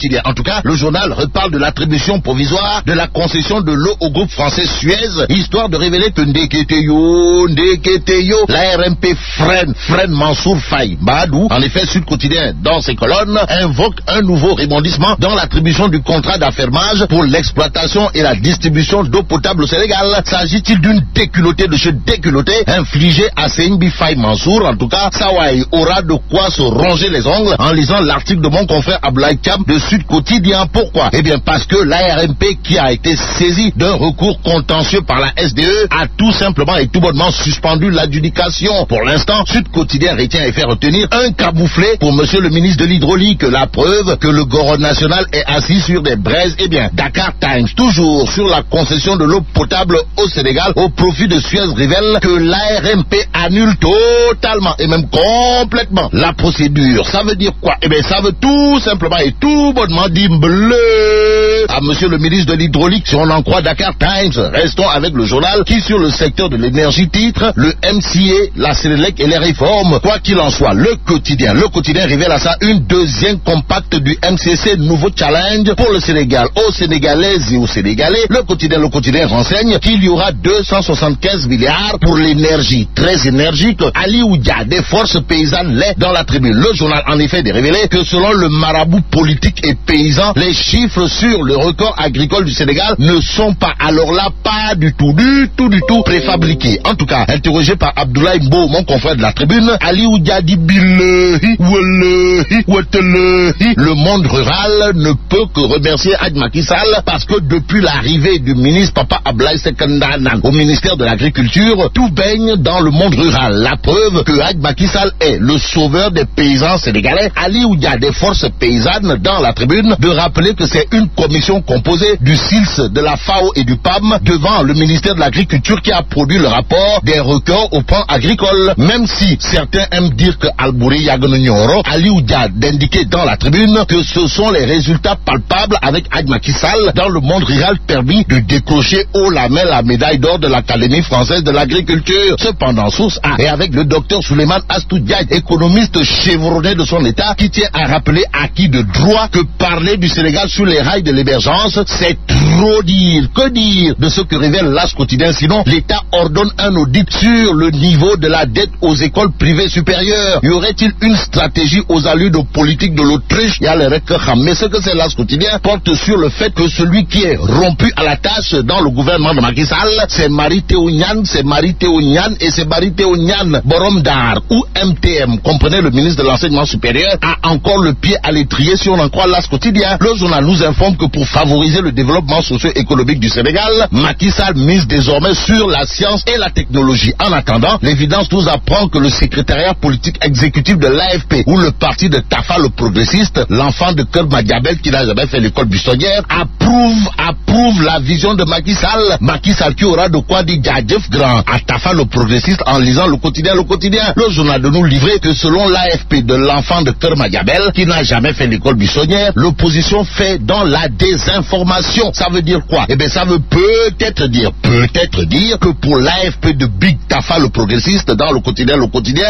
quotidien. En tout cas, le journal reparle de l'attribution provisoire de la concession de l'eau au groupe français Suez, histoire de révéler que Ndeketeyo, la RMP freine Mansour Faye. Badou, en effet, Sud Quotidien, dans ses colonnes, invoque un nouveau rebondissement dans l'attribution du contrat d'affermage pour l'exploitation et la distribution d'eau potable au Sénégal. S'agit-il d'une déculottée de chez déculotté infligée à Seyni Faye Mansour? En tout cas, Sawai aura de quoi se ronger les ongles en lisant l'article de mon confrère Abdoulaye Thiam de Sud Quotidien. Pourquoi? Eh bien parce que l'ARMP, qui a été saisie d'un recours contentieux par la SDE, a tout simplement et tout bonnement suspendu l'adjudication. Pour l'instant, Sud Quotidien retient et fait retenir un camouflet pour monsieur le ministre de l'Hydraulique. La preuve que le Goron national est assis sur des braises. Eh bien, Dakar Times, toujours sur la concession de l'eau potable au Sénégal au profit de Suez, révèle que l'ARMP annule totalement et même complètement la procédure. Ça veut dire quoi? Eh bien, ça veut tout simplement et tout bonnement dire bleu à monsieur le ministre de l'Hydraulique, si on en croit Dakar Times. Restons avec le journal qui, sur le secteur de l'énergie, titre le MCA, la Sénélec et les réformes. Quoi qu'il en soit, le quotidien révèle à ça une deuxième compacte du MCC, nouveau challenge pour le Sénégal. Aux Sénégalaises et aux Sénégalais, le quotidien renseigne qu'il y aura 275 milliards pour l'énergie. Très énergique, Ali Oudia des forces paysannes l'est dans la tribune. Le journal en effet de révéler que selon le marabout politique et paysan, les chiffres sur le record agricole du Sénégal ne sont pas, alors là, pas du tout préfabriqués. En tout cas, interrogé par Abdoulaye Mbo, mon confrère de la tribune, Ali Oudia dit billahi, wallahi, watalahi. Le monde rural ne peut que remercier Hadj Macky Sall parce que depuis l'arrivée du ministre Papa Abdoulaye Sekonda au ministère de l'Agriculture, tout baigne dans le monde rural. La preuve que Hadj Macky Sall est le sauveur des paysans sénégalais. Ali Oudia des forces paysannes dans la tribune de rappeler que c'est une commission composée du SILS, de la FAO et du PAM devant le ministère de l'Agriculture qui a produit le rapport des records au plan agricole. Même si certains aiment dire que Albouri Yagnonyoro, Ali Oudia d'indiquer dans la tribune que ce sont les résultats palpables avec Hadj Macky Sall dans le monde rural permis de décrocher haut la main la médaille d'or de l'Académie française de l'agriculture. Cependant, source A, et avec le docteur Souleymane Astou Diaye, économiste chevronné de son état, qui tient à rappeler à qui de droit que parler du Sénégal sur les rails de l'émergence, c'est trop dire. Que dire de ce que révèle l'As quotidien? Sinon, l'État ordonne un audit sur le niveau de la dette aux écoles privées supérieures. Y aurait-il une stratégie aux allures de politique de l'Autriche? Mais ce que c'est l'As quotidien porte sur le fait que celui qui est rompu à la tâche dans le gouvernement de Macky Sall, c'est Mary Teuw Niane et c'est Mary Teuw Niane Borom Dar ou MTM, comprenez le ministre de l'enseignement supérieur, a encore le pied à l'étrier si on en croit l'As quotidien. Le journal nous informe que pour favoriser le développement socio-économique du Sénégal, Macky Sall mise désormais sur la science et la technologie. En attendant, l'évidence nous apprend que le secrétariat politique exécutif de l'AFP ou le parti de Tafa le progressiste, l'enfant de Keur Madiabel qui n'a jamais fait l'école buissonnière, approuve la vision de Macky Sall. Macky Sall qui aura de quoi dire Djadjef grand à Tafa le progressiste en lisant le quotidien. Le journal de nous livrer que selon l'AFP de l'enfant de Keur Madiabel qui n'a jamais fait l'école buissonnière, l'opposition fait dans la désinformation. Ça veut dire quoi? Eh bien ça veut peut-être dire que pour l'AFP de Big Tafa le progressiste dans le quotidien,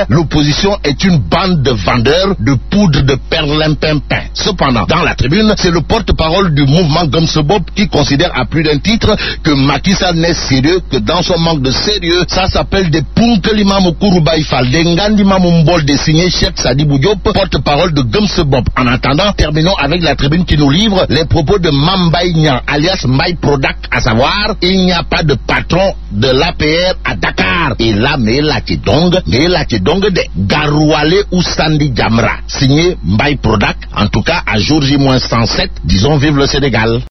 l'opposition est une bande de vendeurs de poudre de perlimpinpin. Cependant, dans la tribune, c'est le porte-parole du mouvement Gumsebob qui considère à plus d'un titre que Macky Sall n'est sérieux que dans son manque de sérieux. Ça s'appelle des Punkelima Moukourou-Baïfal, des Ngandima Mumbol, des signés Cheikh Sadibou Diop, porte-parole de Gumsebob. En attendant, terminons avec la tribune qui nous livre les propos de Mambaye Niang, alias My Product, à savoir, il n'y a pas de patron de l'APR à Dakar. Et là, mais là, tu donc de Garouale ou Sandi Jamra. Signé Mbaye Product, en tout cas à jour J-107, disons vive le Sénégal.